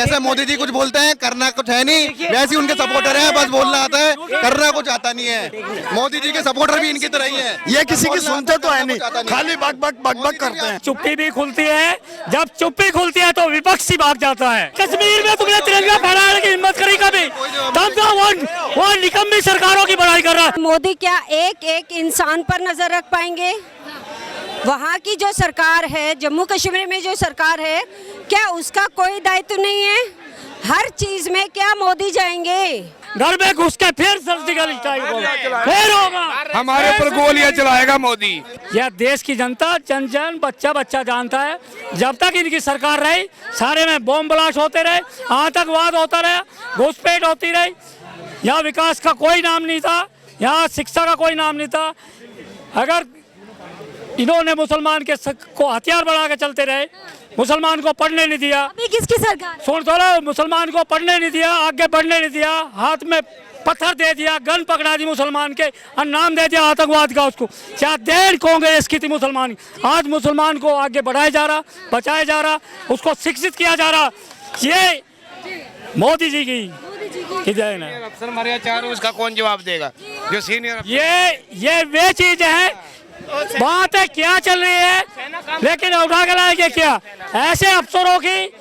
जैसे मोदी जी कुछ बोलते हैं करना कुछ है नहीं, वैसे ही उनके सपोर्टर हैं, बस बोलना आता है, करना कुछ आता नहीं है। मोदी जी के सपोर्टर भी इनकी तरह ही हैं। ये किसी की सुनते तो है नहीं, खाली बक बक बक बक करते हैं। चुप्पी भी खुलती है, जब चुप्पी खुलती है तो विपक्षी भाग जाता है। कश्मीर में तुमने तिरंगा फहराने की हिम्मत करी कभी? तब तो वो निकम्मी सरकारों की बड़ाई कर रहा है। मोदी क्या एक एक इंसान पर नजर रख पाएंगे? वहाँ की जो सरकार है, जम्मू कश्मीर में जो सरकार है, क्या उसका कोई दायित्व नहीं है? हर चीज में क्या मोदी जाएंगे? घर में घुस के फिर सर्जिकल स्ट्राइक होगा, फिर होगा, हमारे पर गोलियां चलाएगा मोदी। यह देश की जनता, जन जन बच्चा बच्चा जानता है। जब तक इनकी सरकार रही, सारे में बॉम्ब ब्लास्ट होते रहे, आतंकवाद होता रहा, घुसपैठ होती रही। यहाँ विकास का कोई नाम नहीं था, यहाँ शिक्षा का कोई नाम नहीं था। अगर इन्होंने मुसलमान के को हथियार बना के चलते रहे, मुसलमान को पढ़ने नहीं दिया। अभी किसकी सरकार? सुन तो लो, मुसलमान को पढ़ने नहीं दिया, आगे बढ़ने नहीं दिया, हाथ में पत्थर दे दिया, गन पकड़ा दी मुसलमान के और नाम दे दिया आतंकवाद का उसको। क्या देर कांग्रेस की थी मुसलमान? आज मुसलमान को आगे बढ़ाया जा रहा, बचाया जा रहा, उसको शिक्षित किया जा रहा। ये मोदी जी की देन है। अफसर मरिया चार, उसका कौन जवाब देगा? जो सीनियर ये वे चीज है, बात है क्या चल रही है, लेकिन उठा के लाएंगे क्या ऐसे अफसरों की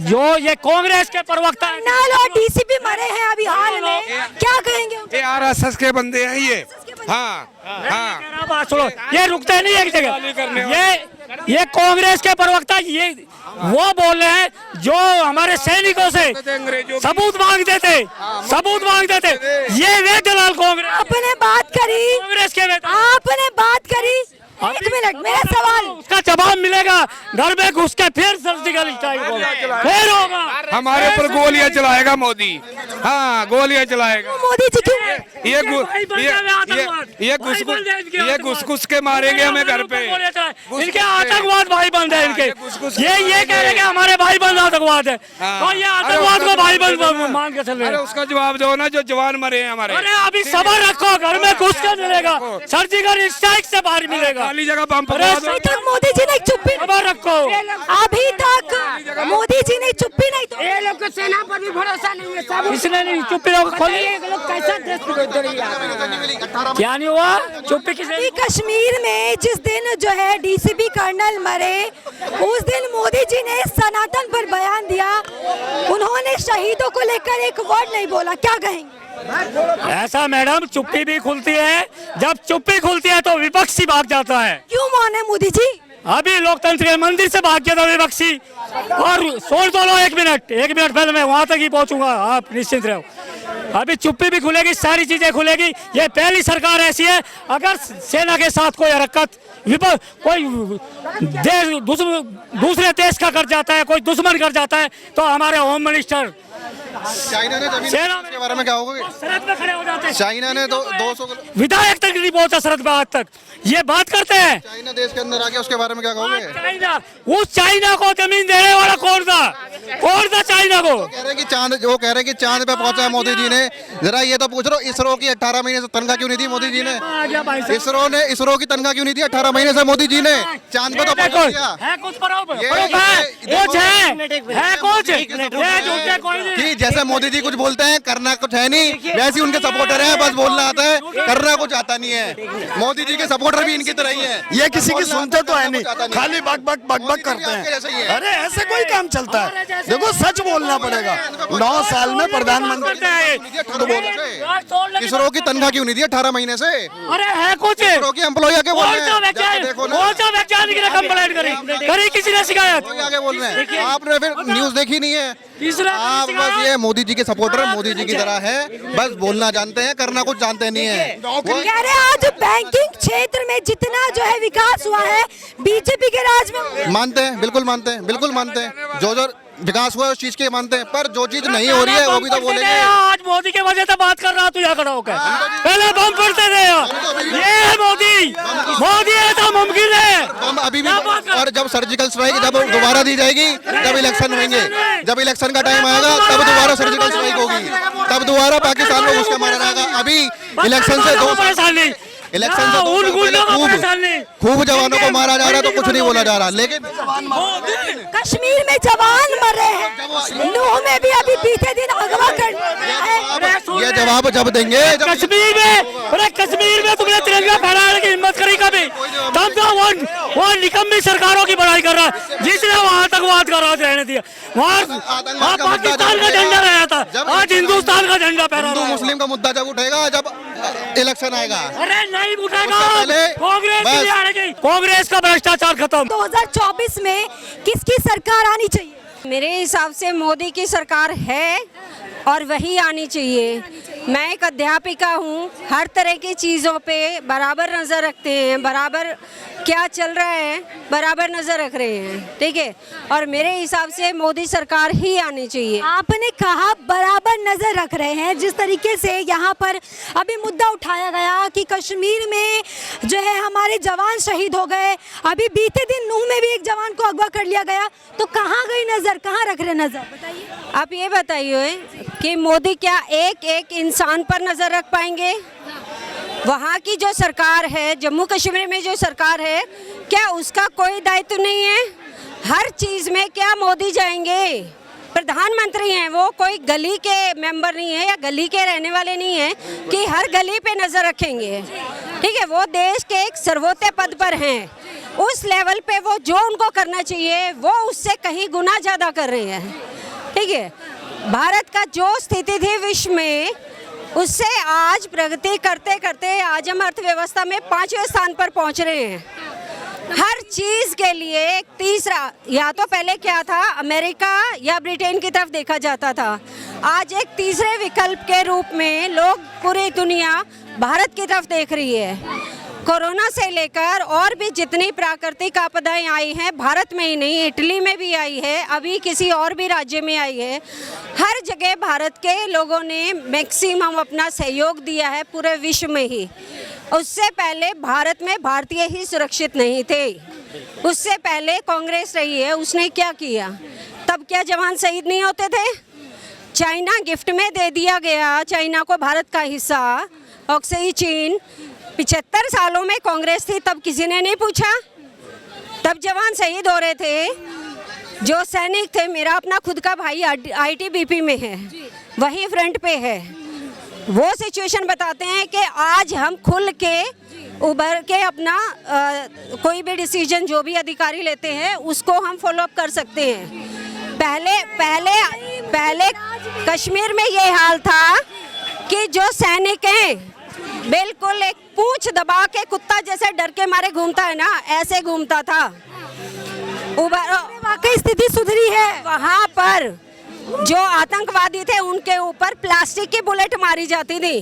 जो ये कांग्रेस के प्रवक्ता और डीसीपी मरे हैं अभी हाल में, क्या कहेंगे? आरएसएस के बंदे हैं ये। हाँ हाँ, बात सुनो, ये रुकते नहीं एक जगह। ये कांग्रेस के प्रवक्ता ये वो बोल रहे हैं जो हमारे सैनिकों से सबूत मांगते थे, सबूत मांगते थे। ये वे दलाल कांग्रेस। आपने बात करी, कांग्रेस के आपने बात करी। एक मिनट, मेरा सवाल, उसका जवाब मिलेगा। घर में घुस के फिर सर्जिकल स्ट्राइक होगा, फिर होगा, हमारे पर गोलियां चलाएगा मोदी। हाँ, गोलियां चलाएगा मोदी जी की। ये घुस के मारेंगे हमें घर पे। इनके आतंकवाद भाई बंद है इनके। ये कह रहे हैं हमारे भाई बंद आतंकवाद है, तो ये आतंकवाद को भाई बंद मान के चल रहे हैं। उसका जवाब दो ना, जो जवान मरे हैं हमारे। अरे अभी सबर रखो, घर में घुस के मिलेगा, सर्जिकल स्ट्राइक से बाहर मिलेगा। खाली जगह बम अभी तक मोदी जी ने चुप्पी, सबर रखो, अभी तक मोदी जी ने चुप्पी नहीं तोड़ी। ये लोग को सेना पर भी भरोसा नहीं है, सब इसने नहीं चुप्पी खोली। ये लोग कैसा देश बिगाड़ रही है? क्या नहीं हुआ चुप्पी किसी? कश्मीर में जिस दिन जो है डीसीपी कर्नल मरे, उस दिन मोदी जी ने सनातन पर बयान दिया, उन्होंने शहीदों को लेकर एक वर्ड नहीं बोला, क्या कहेंगे? ऐसा मैडम, चुप्पी भी खुलती है, जब चुप्पी खुलती है तो विपक्षी भाग जाता है। क्यों माने मोदी जी? अभी लोकतंत्र के मंदिर से भाग गया था विपक्षी। और छोड़ दो लो, एक मिनट पहले मैं वहां तक ही पहुंचूंगा, आप निश्चिंत रहो। अभी चुप्पी भी खुलेगी, सारी चीजें खुलेगी। ये पहली सरकार ऐसी है, अगर सेना के साथ कोई हरकत कोई दूसरे देश का कर जाता है, कोई दुश्मन कर जाता है, तो हमारे होम मिनिस्टर चाइना ने जमीन के बारे में क्या होगा? सरहद पे खड़े हो जाते हैं। चाइना ने 200 विधायक तक नहीं पहुंचा सरहद पे आज तक। ये बात करते हैं चाइना देश के अंदर आ गया, उसके बारे में क्या कहोगे? चाइना, उस चाइना को जमीन देने वाला कौन था? कौन था चाइना को? कह रहे हैं कि चांद पे पहुंचा है मोदी जी ने। जरा ये तो पूछ रहा हूं, इसरो की 18 महीने से तनख्वाह क्यों नहीं दी मोदी जी ने? इसरो की तनख्वाह क्यों नहीं दी 18 महीने से मोदी जी ने? चांद पे तो पहुंचा दिया है कुछ कि जैसे मोदी जी कुछ बोलते हैं करना कुछ है नहीं, वैसे ही उनके सपोर्टर हैं, बस बोलना आता है, करना कुछ आता नहीं है। मोदी जी के सपोर्टर भी इनकी तरह ही हैं। ये किसी की सुनते तो है नहीं, खाली बक बक बक बक करते हैं। अरे ऐसे कोई काम चलता है? देखो, सच बोलना पड़ेगा। 9 साल में प्रधानमंत्री इसरो की तनख्वाह क्यों नहीं दी 18 महीने से? अरे है कुछ इसरो की एम्प्लॉय आके बोल रहे हैं, देखो ना, वैज्ञानिक ने कंप्लेंट करी किसी ने शिकायत? आगे बोल रहे हैं। आपने फिर न्यूज देखी नहीं है? आप बस ये मोदी जी के सपोर्टर मोदी जी की तरह है, बस बोलना जानते हैं, करना कुछ जानते नहीं है। कह रहे आज बैंकिंग क्षेत्र में जितना जो है विकास हुआ है बीजेपी के राज में, मानते हैं, बिल्कुल मानते हैं, बिल्कुल मानते हैं। जो विकास हुआ है उस चीज के मानते हैं, पर जो चीज नहीं हो रही है वो भी तो बोलेंगे। आज मोदी के वजह से बात कर रहा तू यहाँ खड़ा होकर, पहले बम पड़ते थे। ये है मोदी है तो मुमकिन है हम अभी भी। और जब सर्जिकल स्ट्राइक जब दोबारा दी जाएगी, जब इलेक्शन होंगे, जब इलेक्शन का टाइम आएगा, तब दोबारा सर्जिकल स्ट्राइक होगी, तब दोबारा पाकिस्तान को उसका मारा जाएगा। अभी इलेक्शन से 2 परेशान नहीं, इलेक्शन से 2 साल पहले खूब जवानों को मारा जा रहा है तो कुछ नहीं बोला जा रहा, लेकिन कश्मीर में जवान मर रहे हैं, नूह में भी अभी बीते दिन अगवा कर ये जवाब जब देंगे कश्मीर में तुमने तिरंगा फहराने की हिम्मत करी कभी? तब तो वो निकम्मी सरकारों की बड़ाई कर रहा है जिसने वहाँ आतंकवाद का राज रहने दिया। वहाँ पाकिस्तान का झंडा रहा था, आज हिंदुस्तान का झंडा फहरा हिंदू रहा है। मुस्लिम का मुद्दा जब उठेगा जब इलेक्शन आएगा। अरे नहीं उठेगा, पहले कांग्रेस बस- की आएगी, कांग्रेस का भ्रष्टाचार खत्म। 2024 में किसकी सरकार आनी चाहिए? मेरे हिसाब से मोदी की सरकार है और वही आनी चाहिए। मैं एक अध्यापिका हूँ, हर तरह की चीज़ों पे बराबर नज़र रखते हैं, बराबर क्या चल रहा है बराबर नज़र रख रहे हैं, ठीक है। और मेरे हिसाब से मोदी सरकार ही आनी चाहिए। आपने कहा बराबर नजर रख रहे हैं, जिस तरीके से यहाँ पर अभी मुद्दा उठाया गया कि कश्मीर में जो है हमारे जवान शहीद हो गए, अभी बीते दिन नूह में भी एक जवान को अगवा कर लिया गया, तो कहाँ गई नजर, कहाँ रख रहे नजर, बताइए। आप ये बताइए कि मोदी क्या एक एक इंसान पर नज़र रख पाएंगे? वहाँ की जो सरकार है, जम्मू कश्मीर में जो सरकार है, क्या उसका कोई दायित्व नहीं है? हर चीज़ में क्या मोदी जाएंगे? प्रधानमंत्री हैं वो, कोई गली के मेंबर नहीं है या गली के रहने वाले नहीं हैं कि हर गली पे नज़र रखेंगे, ठीक है। वो देश के एक सर्वोच्च पद पर हैं, उस लेवल पे वो जो उनको करना चाहिए वो उससे कहीं गुना ज़्यादा कर रहे हैं, ठीक है। भारत का जो स्थिति थी विश्व में, उससे आज प्रगति करते करते आज हम अर्थव्यवस्था में 5वें स्थान पर पहुंच रहे हैं। हर चीज़ के लिए एक तीसरा, या तो पहले क्या था, अमेरिका या ब्रिटेन की तरफ देखा जाता था, आज एक तीसरे विकल्प के रूप में लोग, पूरी दुनिया भारत की तरफ देख रही है। कोरोना से लेकर और भी जितनी प्राकृतिक आपदाएं आई हैं, भारत में ही नहीं, इटली में भी आई है, अभी किसी और भी राज्य में आई है, हर जगह भारत के लोगों ने मैक्सिमम अपना सहयोग दिया है पूरे विश्व में ही। उससे पहले भारत में भारतीय ही सुरक्षित नहीं थे, उससे पहले कांग्रेस रही है, उसने क्या किया? तब क्या जवान शहीद नहीं होते थे? चाइना गिफ्ट में दे दिया गया, चाइना को भारत का हिस्सा, ऑक्सी चीन। 75 सालों में कांग्रेस थी, तब किसी ने नहीं पूछा, तब जवान शहीद हो रहे थे। जो सैनिक थे, मेरा अपना खुद का भाई आईटीबीपी में है, वही फ्रंट पे है, वो सिचुएशन बताते हैं कि आज हम खुल के उभर के अपना कोई भी डिसीजन जो भी अधिकारी लेते हैं उसको हम फॉलो अप कर सकते हैं। पहले कश्मीर में ये हाल था कि जो सैनिक हैं बिल्कुल एक पूंछ दबा के कुत्ता जैसे डर के मारे घूमता है ना, ऐसे घूमता था। वाकई स्थिति सुधरी है। वहाँ पर जो आतंकवादी थे उनके ऊपर प्लास्टिक की बुलेट मारी जाती थी,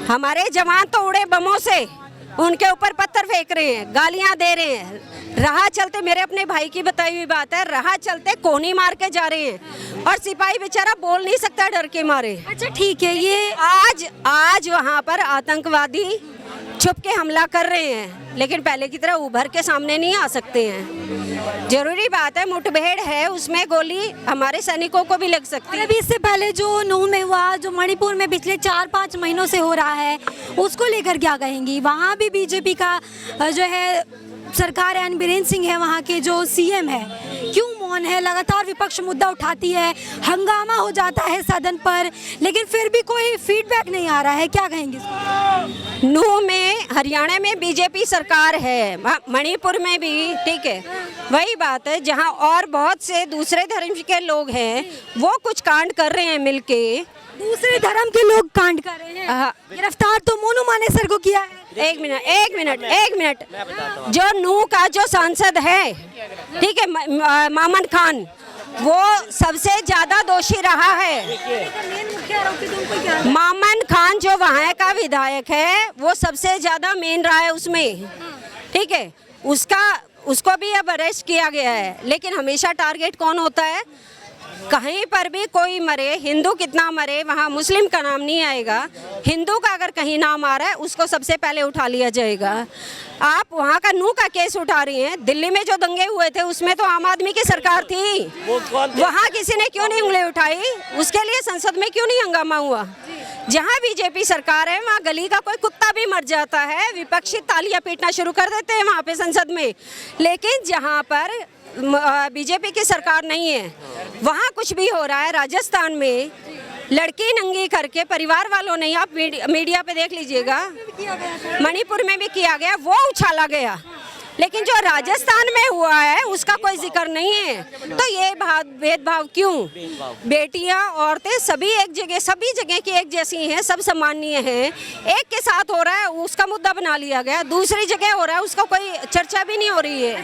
हमारे जवान तो उड़े बमों से उनके ऊपर पत्थर फेंक रहे हैं, गालियां दे रहे हैं, राह चलते, मेरे अपने भाई की बताई हुई बात है, राह चलते कोनी मार के जा रहे हैं और सिपाही बेचारा बोल नहीं सकता डर के मारे। अच्छा ठीक है, ये आज वहाँ पर आतंकवादी छुप के हमला कर रहे हैं, लेकिन पहले की तरह उभर के सामने नहीं आ सकते हैं। जरूरी बात है, मुठभेड़ है, उसमें गोली हमारे सैनिकों को भी लग सकती है। अभी इससे पहले जो नूह में हुआ, जो मणिपुर में पिछले 4-5 महीनों से हो रहा है, उसको लेकर क्या कहेंगी? वहाँ भी बीजेपी का जो है सरकार है, बीरेंद्र सिंह है वहाँ के जो सीएम है, क्यों मौन है? लगातार विपक्ष मुद्दा उठाती है, हंगामा हो जाता है सदन पर, लेकिन फिर भी कोई फीडबैक नहीं आ रहा है, क्या कहेंगे? नूह में, हरियाणा में बीजेपी सरकार है, मणिपुर में भी, ठीक है, वही बात है। जहाँ और बहुत से दूसरे धर्म के लोग हैं वो कुछ कांड कर रहे हैं मिलके, दूसरे धर्म के लोग कांड कर रहे हैं। गिरफ्तार तो मोनू मानेसर को किया है। एक मिनट, जो नूह का जो सांसद है, ठीक है, मामन खान, वो सबसे ज्यादा दोषी रहा है। मामन खान जो वहाँ का विधायक है, वो सबसे ज्यादा मेन रहा है उसमें, ठीक है, उसको भी अब अरेस्ट किया गया है। लेकिन हमेशा टारगेट कौन होता है? कहीं पर भी कोई मरे, हिंदू कितना मरे, वहाँ मुस्लिम का नाम नहीं आएगा। हिंदू का अगर कहीं नाम आ रहा है उसको सबसे पहले उठा लिया जाएगा। आप वहाँ का नूह का केस उठा रही हैं, दिल्ली में जो दंगे हुए थे उसमें तो आम आदमी की सरकार थी, वहाँ किसी ने क्यों नहीं उंगली उठाई? उसके लिए संसद में क्यों नहीं हंगामा हुआ? जहाँ बीजेपी सरकार है वहाँ गली का कोई कुत्ता भी मर जाता है, विपक्षी तालियां पीटना शुरू कर देते हैं वहाँ पे संसद में। लेकिन जहाँ पर बीजेपी की सरकार नहीं है वहाँ कुछ भी हो रहा है। राजस्थान में लड़की नंगी करके परिवार वालों ने, आप मीडिया पे देख लीजिएगा, मणिपुर में भी किया गया, वो उछाला गया। लेकिन जो राजस्थान में हुआ है उसका कोई जिक्र नहीं है। तो ये भेदभाव क्यों? बेटियां, औरतें सभी एक जगह, सभी जगह की एक जैसी हैं, सब सम्मानीय हैं। एक के साथ हो रहा है उसका मुद्दा बना लिया गया, दूसरी जगह हो रहा है उसका कोई चर्चा भी नहीं हो रही है।